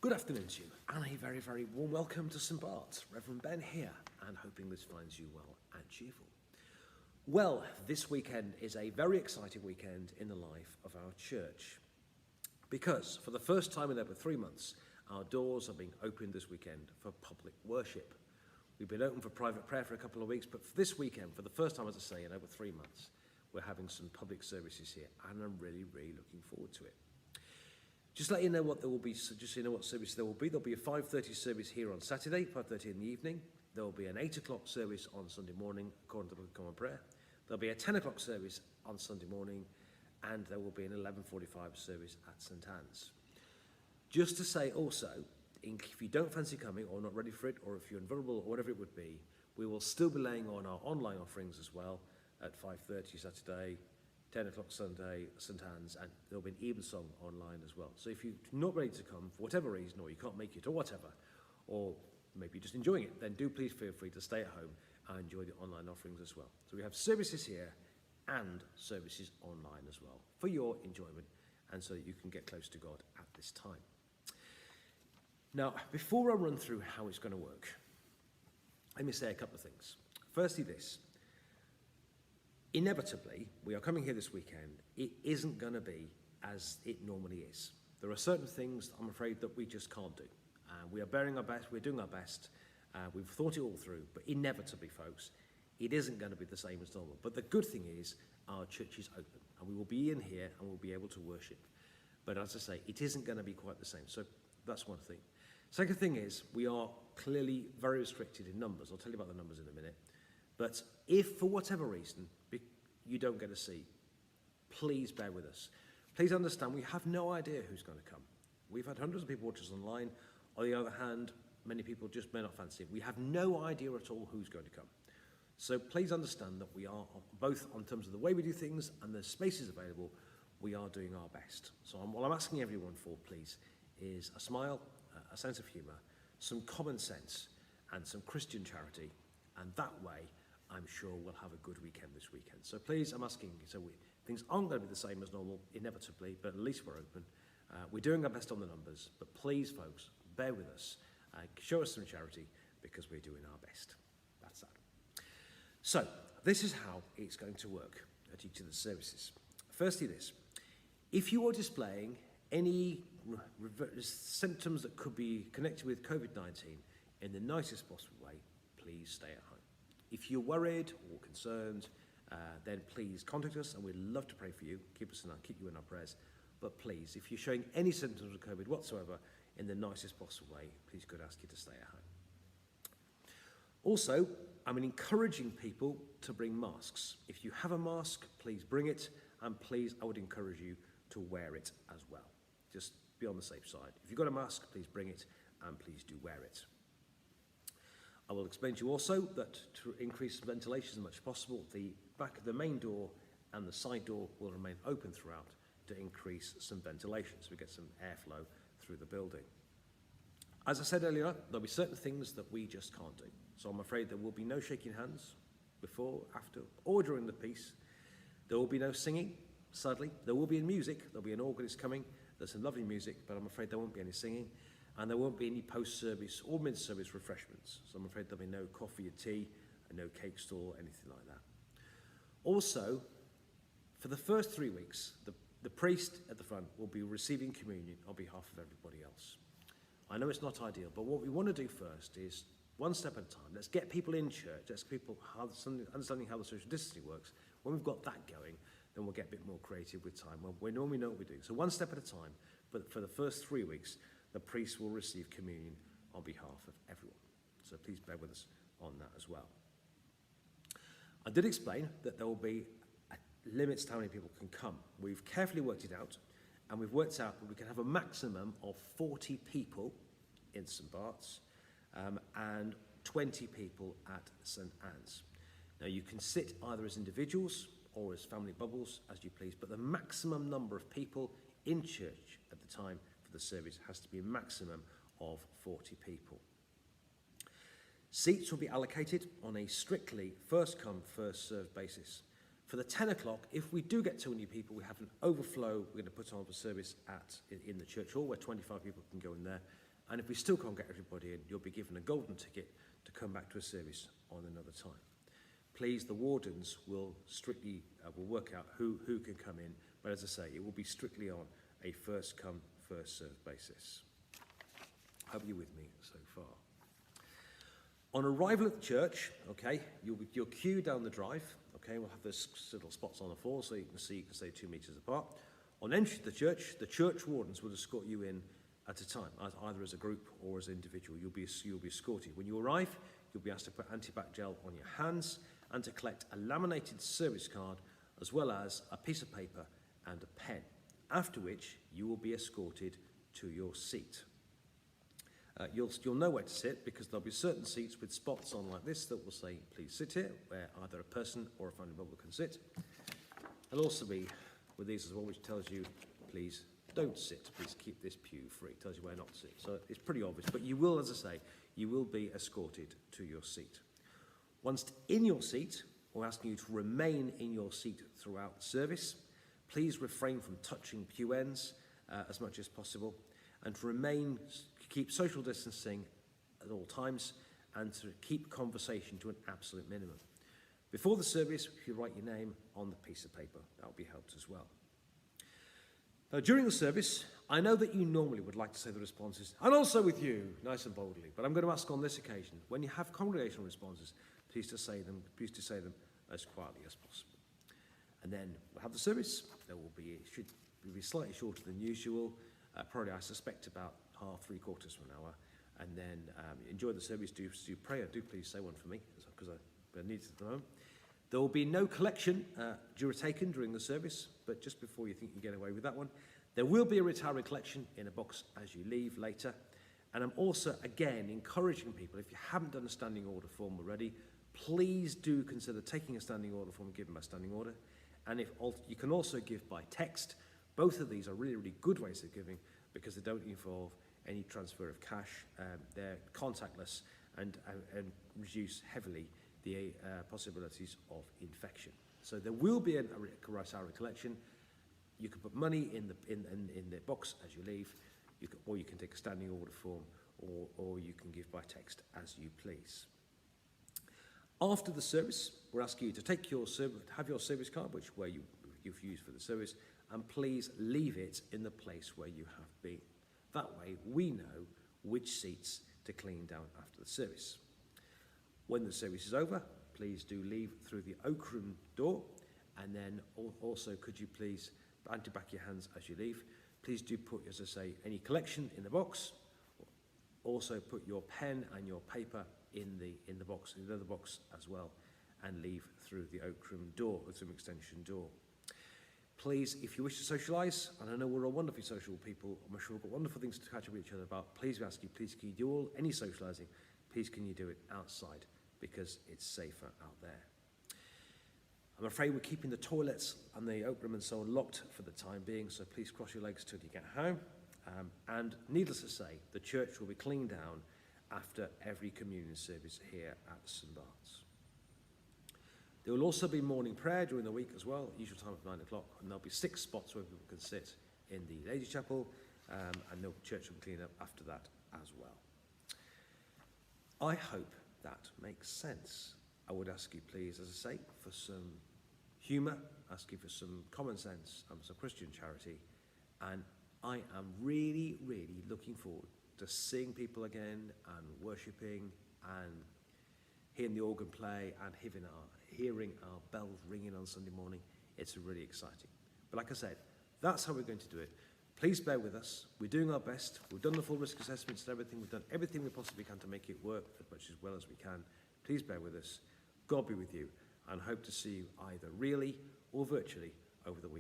Good afternoon to you, and a very, very warm welcome to St Bart's. Reverend Ben here, and hoping this finds you well and cheerful. Well, this weekend is a very exciting weekend in the life of our church, because for the first time in over 3 months, our doors are being opened this weekend for public worship. We've been open for private prayer for a couple of weeks, but for this weekend, for the first time, as I say, in over 3 months, we're having some public services here, and I'm really, really looking forward to it. Just to let you know what there will be, so just so you know what service there will be. There'll be a 5:30 service here on Saturday, 5:30 in the evening. There will be an 8 o'clock service on Sunday morning, according to the Book of Common Prayer. There'll be a 10 o'clock service on Sunday morning, and there will be an 11:45 service at St Anne's. Just to say also, if you don't fancy coming or not ready for it, or if you're invulnerable or whatever it would be, we will still be laying on our online offerings as well at 5:30 Saturday, 10 o'clock Sunday, St Anne's, and there'll be an Evensong online as well. So if you're not ready to come for whatever reason, or you can't make it or whatever, or maybe you're just enjoying it, then do please feel free to stay at home and enjoy the online offerings as well. So we have services here and services online as well for your enjoyment and so that you can get close to God at this time. Now, before I run through how it's going to work, let me say a couple of things. Firstly, this. Inevitably, we are coming here this weekend. It isn't going to be as it normally is. There are certain things, I'm afraid, that we just can't do. We are bearing our best, we're doing our best, we've thought it all through, but inevitably, folks, it isn't going to be the same as normal. But the good thing is, our church is open, and we will be in here and we'll be able to worship. But as I say, it isn't going to be quite the same. So that's one thing. Second thing is, we are clearly very restricted in numbers. I'll tell you about the numbers in a minute. But if, for whatever reason, you don't get a seat, please bear with us. Please understand, we have no idea who's going to come. We've had hundreds of people watch us online. On the other hand, many people just may not fancy it. We have no idea at all who's going to come. So please understand that we are, both on terms of the way we do things and the spaces available, we are doing our best. So what I'm asking everyone for, please, is a smile, a sense of humour, some common sense, and some Christian charity, and that way, I'm sure we'll have a good weekend this weekend. So please, I'm asking, things aren't going to be the same as normal, inevitably, but at least we're open. We're doing our best on the numbers, but please, folks, bear with us. Show us some charity, because we're doing our best. That's that. So, this is how it's going to work at each of the services. Firstly, this. If you are displaying any symptoms that could be connected with COVID-19 in the nicest possible way, please stay at home. If you're worried or concerned, then please contact us, and we'd love to pray for you. Keep you in our prayers. But please, if you're showing any symptoms of COVID whatsoever, in the nicest possible way, please could ask you to stay at home. Also, I'm encouraging people to bring masks. If you have a mask, please bring it, and please, I would encourage you to wear it as well. Just be on the safe side. If you've got a mask, please bring it, and please do wear it. I will explain to you also that to increase ventilation as much as possible, the back of the main door and the side door will remain open throughout to increase some ventilation, so we get some airflow through the building. As I said earlier, there'll be certain things that we just can't do. So I'm afraid there will be no shaking hands before, after, or during the piece. There will be no singing, sadly. There will be music. There'll be an organist coming. There's some lovely music, but I'm afraid there won't be any singing. And there won't be any post-service or mid-service refreshments. So I'm afraid there'll be no coffee or tea, and no cake stall, anything like that. Also, for the first 3 weeks, the priest at the front will be receiving communion on behalf of everybody else. I know it's not ideal, but what we want to do first is, one step at a time, let's get people in church, let's get people understanding how the social distancing works. When we've got that going, then we'll get a bit more creative with time. Well, we normally know what we're doing. So one step at a time, but for the first 3 weeks, the priest will receive communion on behalf of everyone. So please bear with us on that as well. I did explain that there will be limits to how many people can come. We've carefully worked it out, and we've worked out that we can have a maximum of 40 people in St Bart's and 20 people at St Anne's. Now you can sit either as individuals or as family bubbles, as you please, but the maximum number of people in church at the time the service has to be a maximum of 40 people. Seats will be allocated on a strictly first come, first served basis. For the 10 o'clock, if we do get 2 new people, we have an overflow we're going to put on for service in the church hall where 25 people can go in there. And if we still can't get everybody in, you'll be given a golden ticket to come back to a service on another time. Please, the wardens will strictly will work out who can come in, but as I say, it will be strictly on a first come, first served basis. Hope you're with me so far. On arrival at the church, okay, you'll queue down the drive. Okay, we'll have those little spots on the floor so you can stay 2 meters apart. On entry to the church wardens will escort you in at a time, either as a group or as an individual. You'll be escorted. When you arrive, you'll be asked to put antibac gel on your hands and to collect a laminated service card as well as a piece of paper and a pen, after which you will be escorted to your seat. You'll know where to sit because there'll be certain seats with spots on like this that will say, please sit here, where either a person or a family member can sit. There'll also be with these as well, which tells you, please don't sit, please keep this pew free. It tells you where not to sit. So it's pretty obvious, but you will, as I say, you will be escorted to your seat. Once in your seat, we're asking you to remain in your seat throughout the service. Please refrain from touching pew ends as much as possible, and to keep social distancing at all times, and to keep conversation to an absolute minimum. Before the service, if you write your name on the piece of paper, that will be helped as well. Now, during the service, I know that you normally would like to say the responses, and also with you, nice and boldly, but I'm going to ask on this occasion, when you have congregational responses, please to say them as quietly as possible. And then we'll have the service. It should be slightly shorter than usual, probably I suspect about half, 3/4 of an hour. And then enjoy the service, do pray, do please say one for me, because I need it at the moment. There will be no collection taken during the service, but just before you think you get away with that one, there will be a retirement collection in a box as you leave later. And I'm also, again, encouraging people, if you haven't done a standing order form already, please do consider taking a standing order form and giving a standing order. And you can also give by text. Both of these are really, really good ways of giving because they don't involve any transfer of cash. They're contactless and reduce heavily the possibilities of infection. So there will be a retirement collection. You can put money in the box as you leave, or you can take a standing order form, or you can give by text as you please. After the service, we're asking you to have your service card, where you've used for the service, and please leave it in the place where you have been. That way, we know which seats to clean down after the service. When the service is over, please do leave through the Oak Room door, and then also could you please anti-back your hands as you leave. Please do put, as I say, any collection in the box. Also put your pen and your paper in the box, in the other box as well, and leave through the Oak Room door, or through an extension door. Please, if you wish to socialise, and I know we're all wonderfully social people, I'm sure we've got wonderful things to catch up with each other about, please we ask you, please can you do any socialising, please can you do it outside, because it's safer out there. I'm afraid we're keeping the toilets and the Oak Room and so on locked for the time being, so please cross your legs till you get home. And needless to say, the church will be cleaned down after every communion service here at St Bart's. There will also be morning prayer during the week as well, usual time of 9 o'clock, and there'll be 6 spots where people can sit in the Ladies' Chapel, and the church will clean up after that as well. I hope that makes sense. I would ask you please, as I say, for some humour, ask you for some common sense and some Christian charity, and I am really, really looking forward to seeing people again and worshipping and hearing the organ play and hearing our bells ringing on Sunday morning. It's really exciting. But like I said, that's how we're going to do it. Please bear with us. We're doing our best. We've done the full risk assessments and everything. We've done everything we possibly can to make it work as much as well as we can. Please bear with us. God be with you, and hope to see you either really or virtually over the weekend.